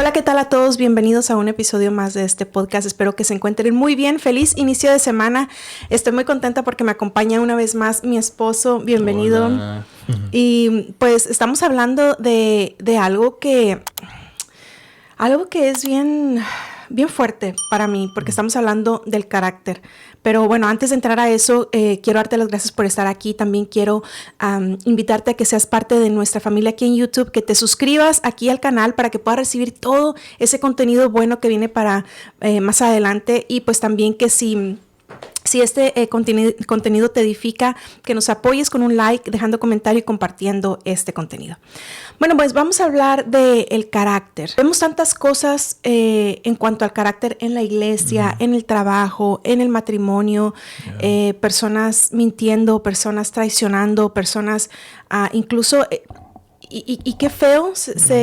Hola, ¿qué tal a todos? Bienvenidos a un episodio más de este podcast. Espero que se encuentren muy bien. Feliz inicio de semana. Estoy muy contenta porque me acompaña una vez más mi esposo. Bienvenido. Hola. Y pues estamos hablando de algo que es bien fuerte para mí, porque estamos hablando del carácter. Pero bueno, antes de entrar a eso, quiero darte las gracias por estar aquí. También quiero invitarte a que seas parte de nuestra familia aquí en YouTube, que te suscribas aquí al canal para que puedas recibir todo ese contenido bueno que viene para más adelante. Y pues también que si este contenido te edifica, que nos apoyes con un like, dejando comentario y compartiendo este contenido. Bueno, pues vamos a hablar del carácter. Vemos tantas cosas en cuanto al carácter en la iglesia, en el trabajo, en el matrimonio, personas mintiendo, personas traicionando, personas incluso... Y qué feo,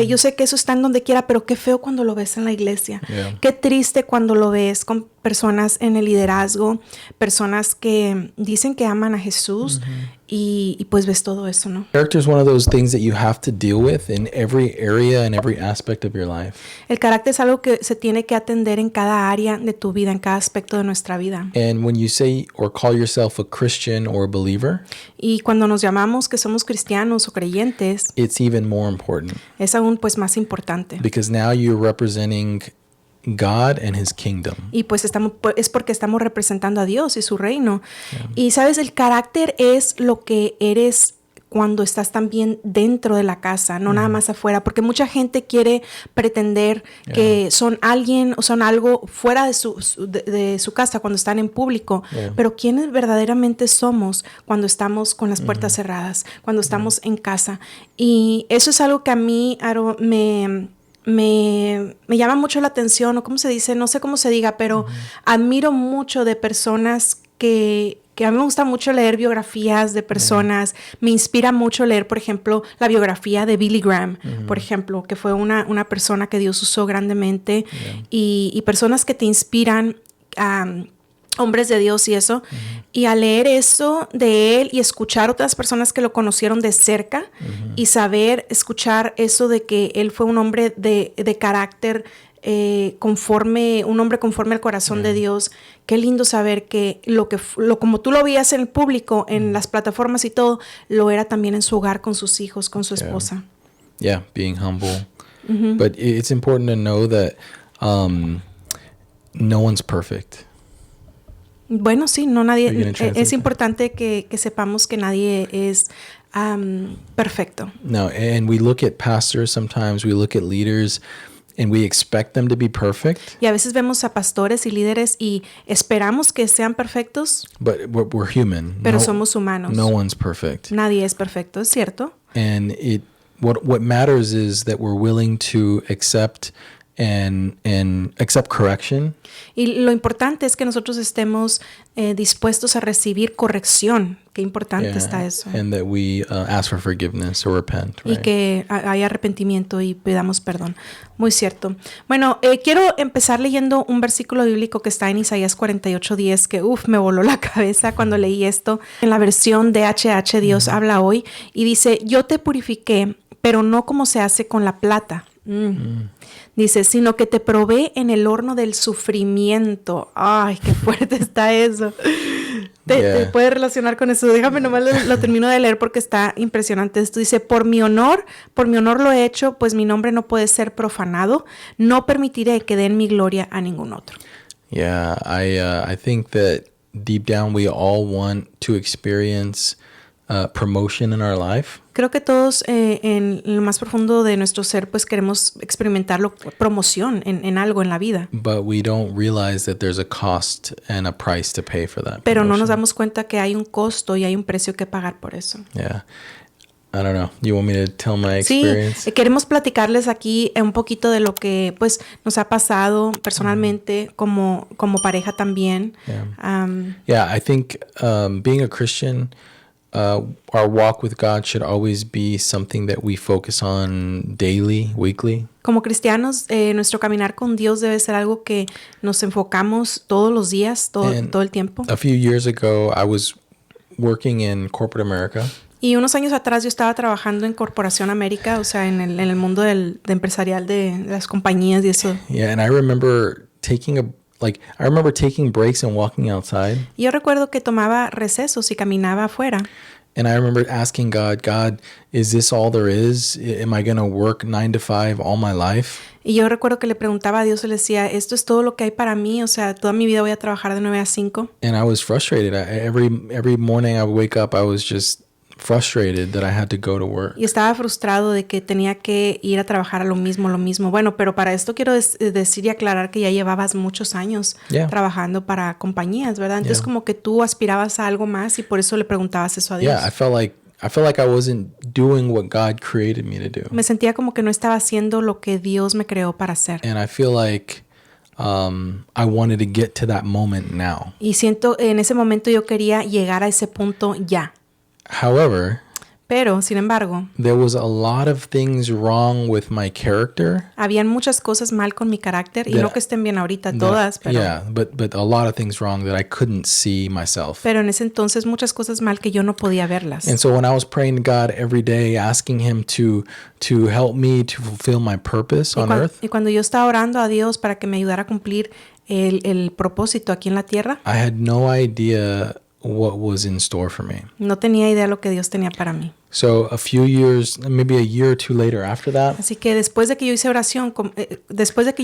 yo sé que eso está en donde quiera, pero qué feo cuando lo ves en la iglesia. Qué triste cuando lo ves con personas en el liderazgo, personas que dicen que aman a Jesús y pues ves todo eso, ¿no? Character is one of those things that you have to deal with in every area and every aspect of your life. El carácter es algo que se tiene que atender en cada área de tu vida, en cada aspecto de nuestra vida. And when you say or call yourself a Christian or a believer, Y cuando nos llamamos que somos cristianos o creyentes, it's even more important es aún pues más importante. because now you're representing God and his kingdom. Y pues es porque estamos representando a Dios y su reino. Y sabes, el carácter es lo que eres cuando estás también dentro de la casa, no nada más afuera, porque mucha gente quiere pretender que son alguien o son algo fuera de su casa cuando están en público, pero ¿quiénes verdaderamente somos cuando estamos con las puertas cerradas, cuando estamos en casa? Y eso es algo que a mí, Aro, me llama mucho la atención, o cómo se dice, no sé cómo se diga, pero admiro mucho de personas que a mí me gusta mucho leer biografías de personas. Me inspira mucho leer, por ejemplo, la biografía de Billy Graham, por ejemplo, que fue una persona que Dios usó grandemente, y personas que te inspiran, hombres de Dios y eso, y al leer eso de él y escuchar otras personas que lo conocieron de cerca y escuchar eso de que él fue un hombre de carácter un hombre conforme al corazón de Dios. Qué lindo saber que como tú lo veías en el público, en las plataformas y todo, lo era también en su hogar con sus hijos, con su esposa. Yeah, being humble. But it's important to know that no one's perfect. Bueno, sí, no nadie. Es importante que sepamos que nadie es perfecto. No, and we look at pastors sometimes, we look at leaders, and we expect them to be perfect. Y a veces vemos a pastores y líderes y esperamos que sean perfectos. But we're human. Pero somos humanos. No one's perfect. Nadie es perfecto, ¿es cierto? And what matters is that we're willing to accept and accept correction. Y lo importante es que nosotros estemos dispuestos a recibir corrección. Qué importante está eso. And that we ask for forgiveness or repent. Y que haya arrepentimiento y pidamos perdón. Muy cierto. Bueno, quiero empezar leyendo un versículo bíblico que está en Isaías 48:10, que me voló la cabeza cuando leí esto. En la versión de HH, Dios habla hoy y dice: yo te purifiqué, pero no como se hace con la plata. Dice, sino que te probé en el horno del sufrimiento. Ay, qué fuerte está eso. Te puedes relacionar con eso. Déjame nomás lo termino de leer porque está impresionante. Esto dice: por mi honor lo he hecho, pues mi nombre no puede ser profanado. No permitiré que den mi gloria a ningún otro. Yeah, I think that deep down we all want to experience promotion in our life. Creo que todos en lo más profundo de nuestro ser pues queremos experimentarlo, promoción en algo en la vida. But we don't realize that there's a cost and a price to pay for that. Pero no nos damos cuenta que hay un costo y hay un precio que pagar por eso. Yeah. I don't know. You want me to tell my experience? Sí, queremos platicarles aquí un poquito de lo que pues nos ha pasado personalmente como pareja también. Yeah, I think being a Christian, our walk with God should always be something that we focus on daily, weekly. Como cristianos, nuestro caminar con Dios debe ser algo que nos enfocamos todos los días, todo el tiempo. A few years ago, I was working in corporate America. Y unos años atrás yo estaba trabajando en Corporación América, o sea, en el mundo de empresarial de las compañías y eso. Yeah, and I remember taking breaks and walking outside. Y yo recuerdo que tomaba recesos y caminaba afuera. And I remember asking God, is this all there is? Am I going to work 9 to 5 all my life? Y yo recuerdo que le preguntaba a Dios y le decía, ¿esto es todo lo que hay para mí? O sea, toda mi vida voy a trabajar de 9 a 5. And I was frustrated. Every morning I would wake up, I was just frustrated that I had to go to work. Y estaba frustrado de que tenía que ir a trabajar a lo mismo. Bueno, pero para esto quiero decir y aclarar que ya llevabas muchos años trabajando para compañías, ¿verdad? Entonces como que tú aspirabas a algo más y por eso le preguntabas eso a Dios. Yeah, I felt like I wasn't doing what God created me to do. Me sentía como que no estaba haciendo lo que Dios me creó para hacer. And I feel like I wanted to get to that moment now. Y siento, en ese momento yo quería llegar a ese punto ya. However, pero, sin embargo, there was a lot of things wrong with my character. Habían muchas cosas mal con mi carácter y no que estén bien ahorita todas, pero yeah, but a lot of things wrong that I couldn't see myself. Pero en ese entonces muchas cosas mal que yo no podía verlas. And so when I was praying to God every day, asking him to help me to fulfill my purpose on earth. Y cuando yo estaba orando a Dios para que me ayudara a cumplir el propósito aquí en la tierra, I had no idea what was in store for me. No tenía idea lo que Dios tenía para mí. So a few years, maybe a year or two later after that, así que después de que yo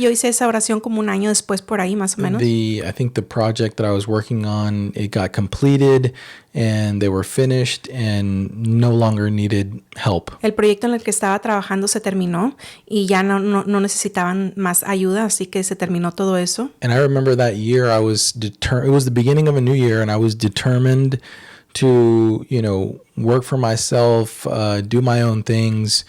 hice esa oración como un año después por ahí más o menos. I think the project that I was working on, it got completed and they were finished and no longer needed help. El proyecto en el que estaba trabajando se terminó y ya no necesitaban más ayuda, así que se terminó todo eso. And I remember that year it was the beginning of a new year and I was determined to, work for myself, do my own things,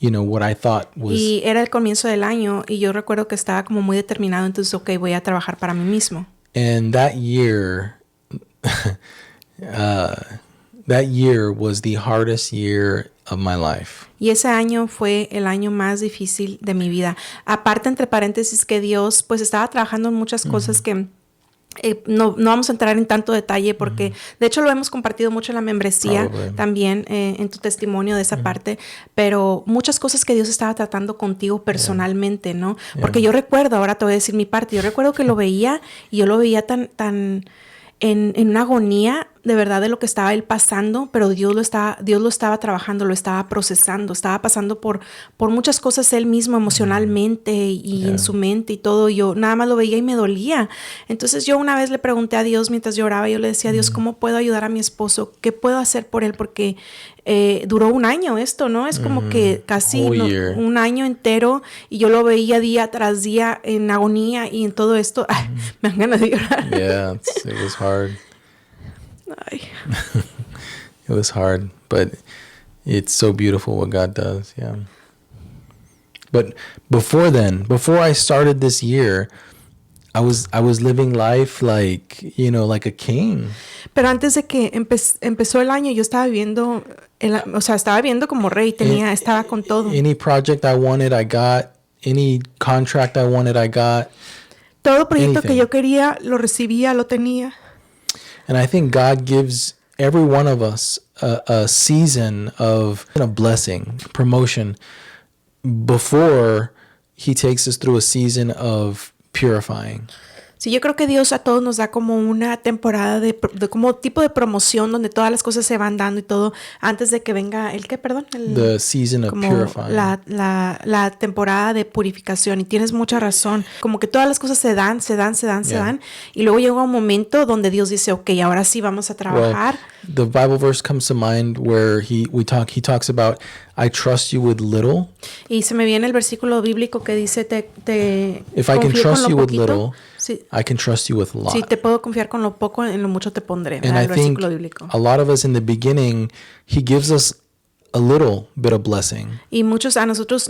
what I thought was... Y era el comienzo del año y yo recuerdo que estaba como muy determinado, entonces, voy a trabajar para mí mismo. And that year, was the hardest year of my life. Y ese año fue el año más difícil de mi vida. Aparte, entre paréntesis, que Dios pues estaba trabajando en muchas cosas que... no vamos a entrar en tanto detalle porque de hecho lo hemos compartido mucho en la membresía también en tu testimonio de esa parte, pero muchas cosas que Dios estaba tratando contigo personalmente, ¿no? Porque yo recuerdo, ahora te voy a decir mi parte, yo recuerdo que lo veía y yo lo veía tan en una agonía de verdad de lo que estaba él pasando, pero Dios lo estaba trabajando, lo estaba procesando, estaba pasando por muchas cosas él mismo emocionalmente y en su mente y todo. Yo nada más lo veía y me dolía. Entonces yo una vez le pregunté a Dios mientras lloraba, yo le decía a Dios, ¿cómo puedo ayudar a mi esposo? ¿Qué puedo hacer por él? Porque duró un año esto, ¿no? Es como que casi un año entero y yo lo veía día tras día en agonía y en todo esto. Me dan ganas de llorar. Yeah, it was hard. Ay. It was hard, but it's so beautiful what God does, yeah. But before I started this year, I was living life like a king. Pero antes de que empezó el año, yo estaba viviendo, estaba viviendo como rey, estaba con todo. Any project I wanted, I got. Any contract I wanted, I got. Todo proyecto que yo quería, lo recibía, lo tenía. And I think God gives every one of us a season of blessing, promotion, before he takes us through a season of purifying. Sí, yo creo que Dios a todos nos da como una temporada de como tipo de promoción donde todas las cosas se van dando y todo antes de que venga the season of purifying. La temporada de purificación. Y tienes mucha razón. Como que todas las cosas se dan y luego llega un momento donde Dios dice, okay, ahora sí vamos a trabajar. Well, the Bible verse comes to mind where he talks about I trust you with little. Y se me viene el versículo bíblico que dice if I can trust you with little, sí, I can trust you with a lot. Sí, te puedo confiar con lo poco, en lo mucho te pondré. And I think a lot of us in the beginning, he gives us a little bit of blessing. Y muchos de nosotros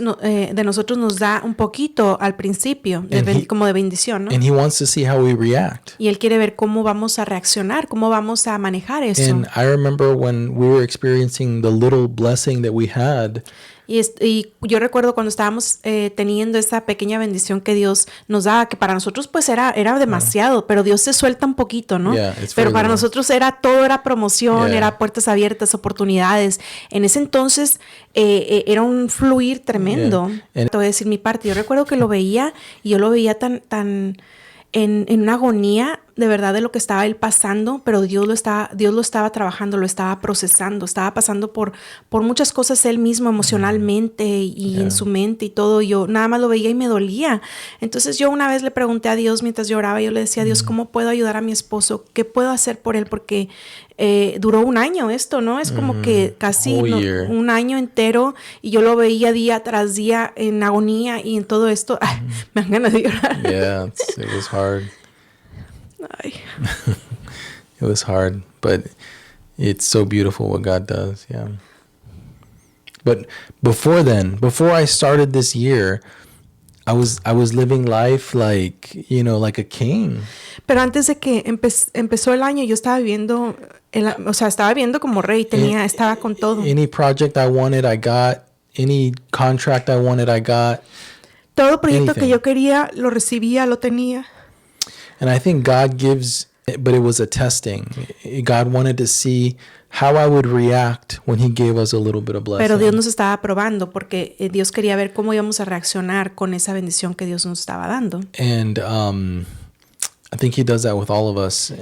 nos da un poquito al principio, como de bendición, ¿no? And he wants to see how we react. Y él quiere ver cómo vamos a reaccionar, cómo vamos a manejar eso. And I remember when we were experiencing the little blessing that we had. Y yo recuerdo cuando estábamos teniendo esa pequeña bendición que Dios nos daba, que para nosotros pues era demasiado, pero Dios se suelta un poquito, ¿no? Yeah, it's Pero very para little. nosotros todo era promoción, Yeah. era puertas abiertas, oportunidades. En ese entonces era un fluir tremendo. Yeah. Te voy a decir mi parte. Yo recuerdo que lo veía y yo lo veía tan en una agonía de verdad de lo que estaba él pasando, pero Dios lo estaba trabajando, lo estaba procesando, estaba pasando por muchas cosas él mismo emocionalmente y en su mente y todo. Yo nada más lo veía y me dolía. Entonces yo una vez le pregunté a Dios mientras lloraba, yo le decía a Dios, ¿cómo puedo ayudar a mi esposo? ¿Qué puedo hacer por él? Porque duró un año esto, ¿no? Es como que casi un año entero y yo lo veía día tras día en agonía y en todo esto. Ay, me dan ganas de llorar. Yeah, it was hard. Ay. It was hard, but it's so beautiful what God does. Yeah. But before I started this year, I was living life like, like a king. Pero antes de que empezó el año, yo estaba viviendo, estaba viviendo como rey, estaba con todo. Any project I wanted, I got. Any contract I wanted, I got. Todo proyecto que yo quería, lo recibía, lo tenía. And I think God gives, but it was a testing. God wanted to see how I would react when he gave us a little bit of blessing. Pero Dios nos estaba probando porque Dios quería ver cómo íbamos a reaccionar con esa bendición que Dios nos estaba dando. And I think he does that with all of us.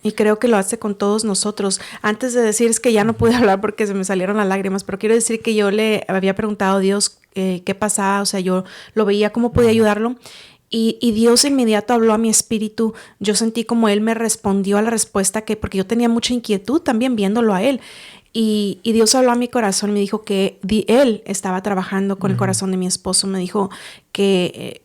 Y creo que lo hace con todos nosotros. Antes de decir, es que ya no pude hablar porque se me salieron las lágrimas, pero quiero decir que yo le había preguntado a Dios qué pasaba, o sea, yo lo veía cómo podía ayudarlo. Y Dios de inmediato habló a mi espíritu. Yo sentí como Él me respondió a la respuesta porque yo tenía mucha inquietud también viéndolo a Él. Y Dios habló a mi corazón y me dijo que Él estaba trabajando con el corazón de mi esposo. Me dijo que,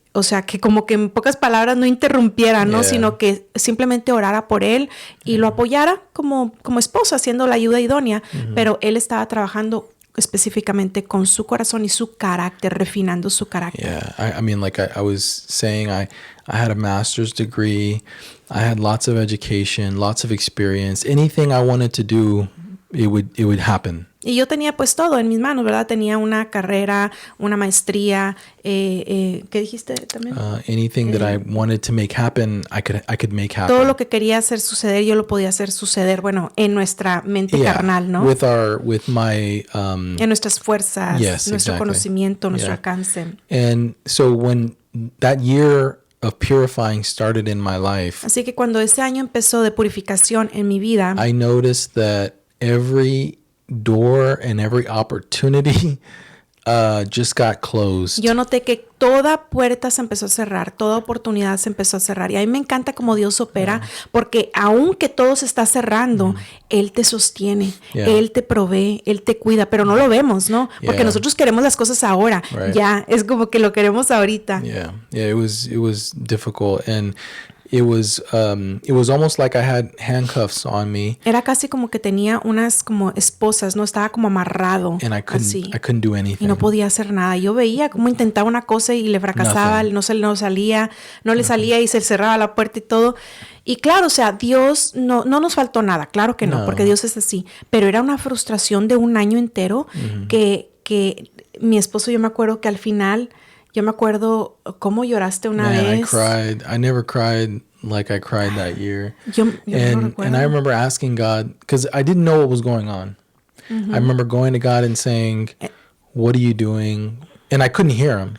que como que en pocas palabras no interrumpiera, ¿no? Sino que simplemente orara por Él y lo apoyara como esposo, haciendo la ayuda idónea. Pero Él estaba trabajando específicamente con su corazón y su carácter, refinando su carácter. Yeah, I mean, like I was saying, I had a master's degree, I had lots of education, lots of experience. Anything I wanted to do, it would happen. Y yo tenía pues todo en mis manos, ¿verdad? Tenía una carrera, una maestría, ¿qué dijiste también? Anything that I wanted to make happen, I could make happen. Todo lo que quería hacer suceder, yo lo podía hacer suceder, bueno, en nuestra mente carnal, ¿no? En nuestras fuerzas, nuestro conocimiento, nuestro alcance. And so when that year of purifying started in my life, así que cuando ese año empezó de purificación en mi vida, I noticed that every door and every opportunity just got closed. Yo noté que toda puerta se empezó a cerrar, toda oportunidad se empezó a cerrar. Y a mí me encanta cómo Dios opera, porque aunque todo se está cerrando, Él te sostiene, Él te provee, Él te cuida, pero no lo vemos, ¿no? Porque nosotros queremos las cosas ahora, ya, es como que lo queremos ahorita. Yeah, it was difficult, and it was almost like I had handcuffs on me. Era casi como que tenía unas como esposas, ¿no? Estaba como amarrado. And I couldn't do anything. Y no podía hacer nada. Yo veía cómo intentaba una cosa y le fracasaba, no le salía y se cerraba la puerta y todo. Y claro, o sea, Dios no nos faltó nada, claro que no, porque Dios es así. Pero era una frustración de un año entero que mi esposo, yo me acuerdo que al final, yo me acuerdo cómo lloraste una vez. I cried. I never cried like I cried that year. Yo no and I remember asking God, because I didn't know what was going on. I remember going to God and saying, "What are you doing?" And I couldn't hear him.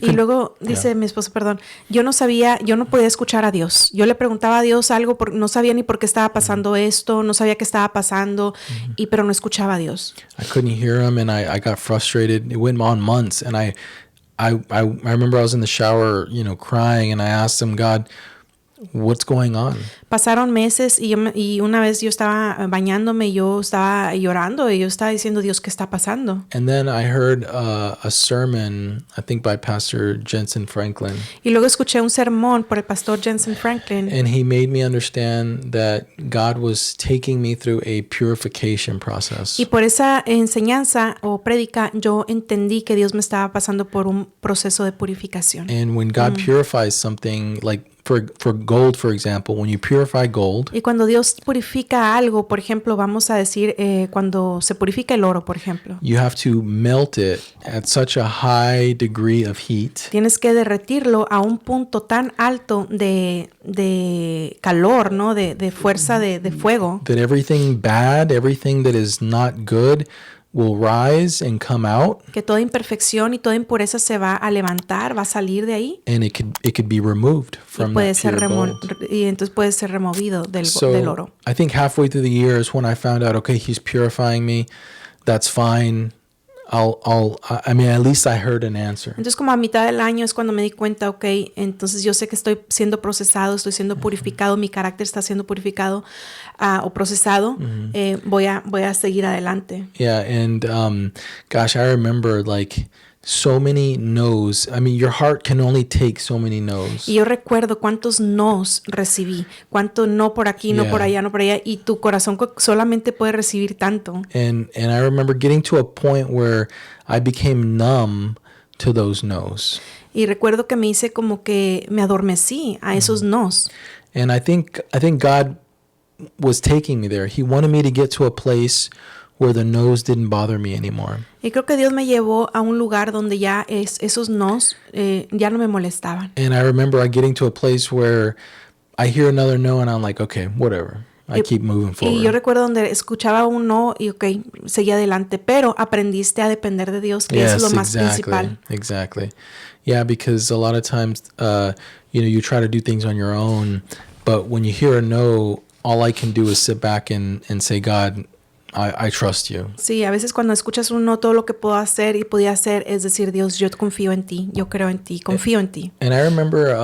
Y luego dice mi esposo, perdón, yo no podía escuchar a Dios. Yo le preguntaba a Dios algo, no sabía ni por qué estaba pasando esto, no sabía qué estaba pasando, pero no escuchaba a Dios. I couldn't hear him, and I got frustrated. It went on months, and I remember I was in the shower, crying, and I asked him, God, what's going on? Pasaron meses y una vez yo estaba bañándome y yo estaba llorando y yo estaba diciendo, Dios, ¿qué está pasando? And then I heard a sermon, I think by Pastor Jensen Franklin. Y luego escuché un sermón por el pastor Jensen Franklin. And he made me understand that God was taking me through a purification process. Y por esa enseñanza o prédica yo entendí que Dios me estaba pasando por un proceso de purificación. And when God purifies something, like for gold, for example, when you purify gold, Y cuando Dios purifica algo, por ejemplo, vamos a decir, cuando se purifica el oro, por ejemplo, you have to melt it at such a high degree of heat tienes que derretirlo a un punto tan alto de calor, ¿no? De fuerza de fuego, that everything bad, everything that is not good will rise and come out, que toda imperfección y toda impureza se va a levantar, va a salir de ahí and it could be removed y from puede that ser pure gold. y entonces puede ser removido del So oro. I think halfway through the year is when I found out, okay, he's purifying me. That's fine. I mean, at least I heard an answer. Entonces, como a mitad del año es cuando me di cuenta, ok, entonces yo sé que estoy siendo procesado, estoy siendo purificado, mi carácter está siendo purificado o procesado, voy a seguir adelante. Yeah, and gosh, I remember like so many no's. I mean, your heart can only take so many no's. Y yo recuerdo cuántos nos recibí, cuánto no por aquí, no Yeah. por allá, no por allá, y tu corazón solamente puede recibir tanto. And I remember getting to a point where I became numb to those no's. Y recuerdo que me hice como que me adormecí a esos nos. And I think God was taking me there. He wanted me to get to a place where the no's didn't bother me anymore. Y creo que Dios me llevó a un lugar donde ya esos nos ya no me molestaban. And I remember getting to a place where I hear another no and I'm like, okay, whatever. I keep moving Y yo forward. recuerdo donde escuchaba un no y ok, seguía adelante, pero aprendiste a depender de Dios, que eso es lo más principal. Exactly. Yeah, because a lot of times, you try to do things on your own, but when you hear a no, all I can do is sit back and say, God, I trust you. Sí, a veces cuando escuchas un no, todo lo que puedo hacer y podía hacer es decir, Dios, yo confío en ti, yo creo en ti, confío en ti. And I remember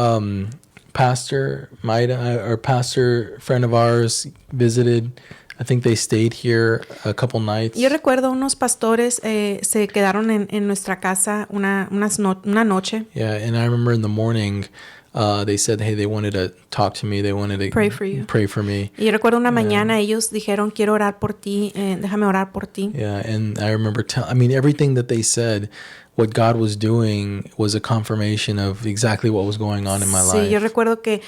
Pastor Maida, or pastor friend of ours, visited. I think they stayed here a couple nights. Yo recuerdo unos pastores se quedaron en nuestra casa una noche. Yeah, and I remember in the morning, they said, hey, they wanted to talk to me. They wanted to Pray for you. Pray for me. Y yo recuerdo una mañana ellos dijeron, quiero orar por ti, déjame orar por ti. Yeah, and I remember everything that they said, what God was doing was a confirmation of exactly what was going on in my Sí, life. yo recuerdo que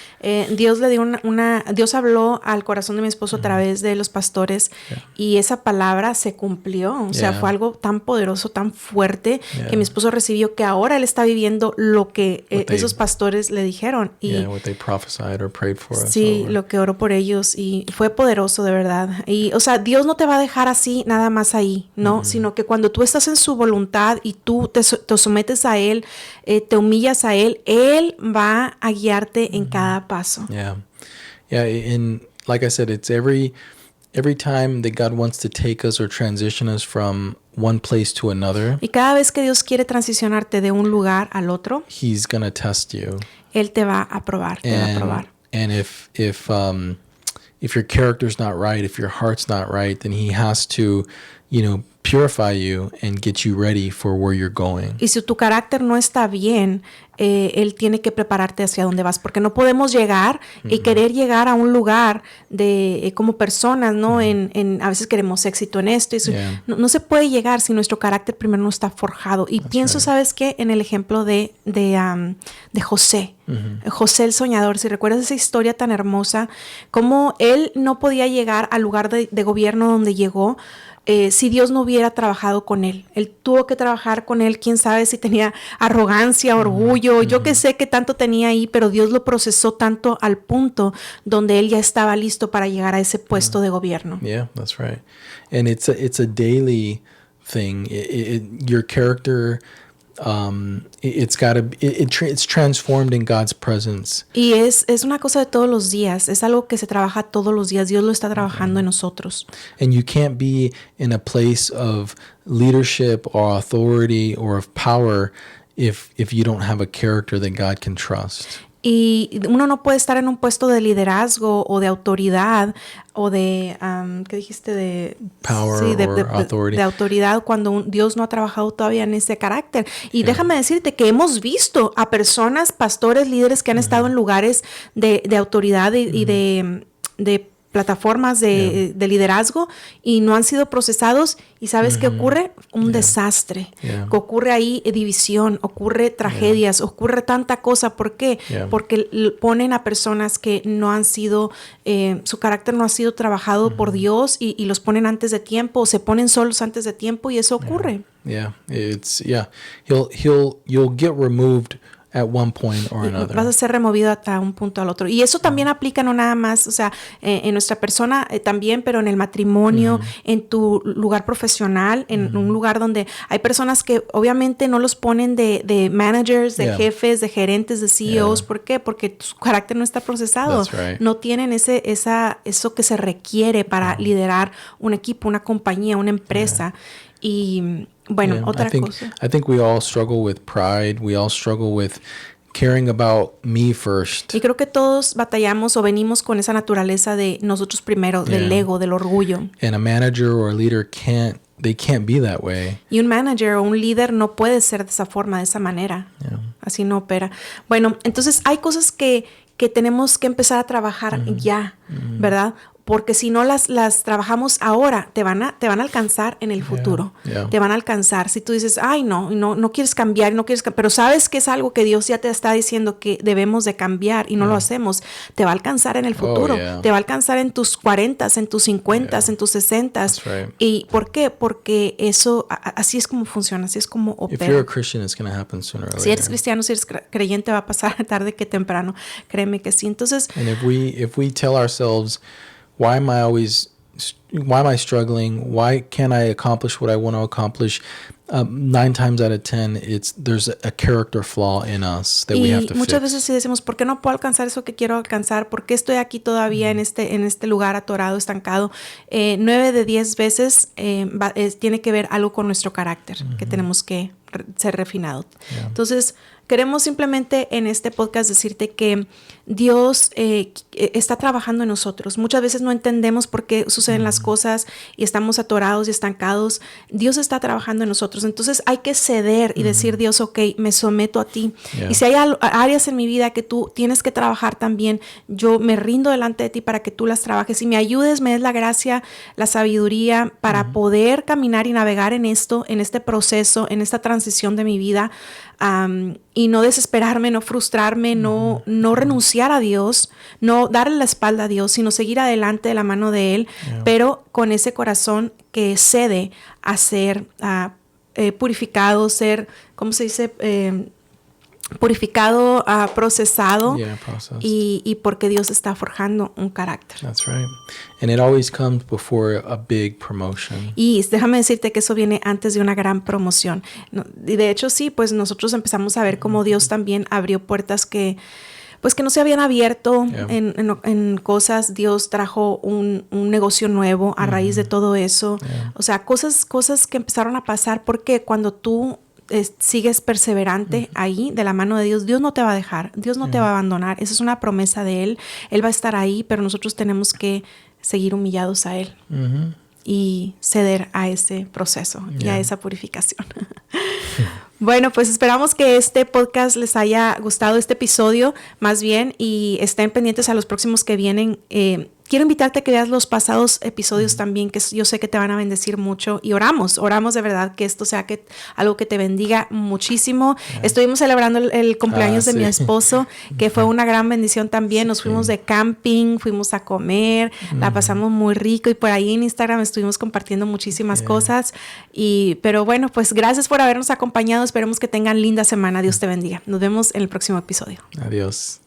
Dios le dio Dios habló al corazón de mi esposo a través de los pastores y esa palabra se cumplió. O sea, Yeah. fue algo tan poderoso, tan fuerte Yeah. que mi esposo recibió que ahora él está viviendo lo que What they- esos pastores le dijeron. Y Yeah, what they prophesied or prayed for us. sí, over. lo que oró por ellos y fue poderoso de verdad. Y, o sea, Dios no te va a dejar así nada más ahí, ¿no? Sino que cuando tú estás en su voluntad y tú te sometes a Él, te humillas a Él va a guiarte en cada paso. Yeah. Yeah, and like I said, it's every time that God wants to take us or transition us from one place to another, Y cada vez que Dios quiere transicionarte de un lugar al otro, He's going to test you. Él te va a probar, te va a probar. And if your character's not right, if your heart's not right, then He has to, purify you and get you ready for where you're going. Y si tu carácter no está bien, Él tiene que prepararte hacia dónde vas, porque no podemos llegar y querer llegar a un lugar de como personas, ¿no? A veces queremos éxito en esto. Yeah. No se puede llegar si nuestro carácter primero no está forjado. Y pienso, right. ¿sabes qué? En el ejemplo de José. José el soñador, si recuerdas esa historia tan hermosa, cómo él no podía llegar al lugar de gobierno donde llegó, si Dios no hubiera trabajado con él. Él tuvo que trabajar con él, quién sabe si tenía arrogancia, orgullo, yo que sé qué tanto tenía ahí, pero Dios lo procesó tanto al punto donde él ya estaba listo para llegar a ese puesto de gobierno. Yeah, that's right. And it's a daily thing. Your character, it's transformed in God's presence. Y es una cosa de todos los días, es algo que se trabaja todos los días, Dios lo está trabajando en nosotros. And you can't be in a place of leadership or authority or of power if you don't have a character that God can trust. Y uno no puede estar en un puesto de liderazgo o de autoridad o de, ¿qué dijiste? De Power or authority. De autoridad cuando Dios no ha trabajado todavía en ese carácter. Y déjame decirte que hemos visto a personas, pastores, líderes que han estado en lugares de autoridad y de plataformas de liderazgo y no han sido procesados. ¿Y sabes qué ocurre? Un desastre. Que ocurre ahí división, ocurre tragedias, ocurre tanta cosa. ¿Por qué? Porque ponen a personas que no han sido, su carácter no ha sido trabajado por Dios y los ponen antes de tiempo o se ponen solos antes de tiempo y eso ocurre. You'll get removed at one point or another. Vas a ser removido a un punto al otro. Y eso también aplica no nada más, o sea, en nuestra persona también, pero en el matrimonio, en tu lugar profesional, en un lugar donde hay personas que obviamente no los ponen de managers, de jefes, de gerentes, de CEOs. ¿Por qué? Porque su carácter no está procesado. No tienen eso que se requiere para liderar un equipo, una compañía, una empresa. Y bueno, otra cosa. I think we all struggle with pride. We all struggle with caring about me first. Y creo que todos batallamos o venimos con esa naturaleza de nosotros primero, del ego, del orgullo. And a manager or a leader can't be that way. Y un manager o un líder no puede ser de esa forma, de esa manera. Así no opera. Bueno, entonces hay cosas que tenemos que empezar a trabajar ya, ¿verdad? Porque si no las trabajamos ahora, te van a alcanzar en el futuro. Te van a alcanzar. Si tú dices, ay, no quieres cambiar, pero sabes que es algo que Dios ya te está diciendo que debemos de cambiar y no lo hacemos, te va a alcanzar en el futuro. Te va a alcanzar en tus 40s, en tus 50s, en tus 60s. ¿Y por qué? Porque eso, así es como funciona, así es como opera. If you're a Christian, it's going to happen sooner or later. Si eres cristiano, si eres creyente, va a pasar tarde que temprano. Créeme que sí. Entonces, and if we tell ourselves, why am I struggling? Why can't I accomplish what I want to accomplish? 9 times out of 10, there's a character flaw in us that we have to fix. Y muchas veces sí decimos, ¿por qué no puedo alcanzar eso que quiero alcanzar? ¿Por qué estoy aquí todavía en este lugar atorado, estancado? 9 de 10 veces tiene que ver algo con nuestro carácter, que tenemos que ser refinado. Entonces, queremos simplemente en este podcast decirte que Dios está trabajando en nosotros. Muchas veces no entendemos por qué suceden las cosas y estamos atorados y estancados. Dios está trabajando en nosotros. Entonces hay que ceder y decir, Dios, ok, me someto a ti. Y si hay áreas en mi vida que tú tienes que trabajar también, yo me rindo delante de ti para que tú las trabajes y me ayudes, me des la gracia, la sabiduría para poder caminar y navegar en este proceso, en esta transición de mi vida. Y no desesperarme, no frustrarme, no renunciar a Dios, no darle la espalda a Dios, sino seguir adelante de la mano de Él, pero con ese corazón que cede a ser purificado, ser, ¿cómo se dice? Purificado, procesado, y porque Dios está forjando un carácter. That's right. And it always comes before a big promotion. Y déjame decirte que eso viene antes de una gran promoción. Y de hecho sí, pues nosotros empezamos a ver cómo Dios también abrió puertas que no se habían abierto en cosas. Dios trajo un negocio nuevo a raíz de todo eso. O sea, cosas que empezaron a pasar porque cuando tú sigues perseverante ahí de la mano de Dios, Dios no te va a dejar, Dios no te va a abandonar. Esa es una promesa de Él. Él va a estar ahí, pero nosotros tenemos que seguir humillados a Él y ceder a ese proceso y a esa purificación. Bueno, pues esperamos que este podcast les haya gustado, este episodio más bien, y estén pendientes a los próximos que vienen. Quiero invitarte a que veas los pasados episodios también, que yo sé que te van a bendecir mucho, y oramos de verdad que esto sea algo que te bendiga muchísimo. Estuvimos celebrando el cumpleaños de mi esposo, que fue una gran bendición también. Nos fuimos de camping, fuimos a comer, la pasamos muy rico, y por ahí en Instagram estuvimos compartiendo muchísimas cosas. Pero bueno, pues gracias por habernos acompañado. Esperemos que tengan linda semana. Dios te bendiga. Nos vemos en el próximo episodio. Adiós.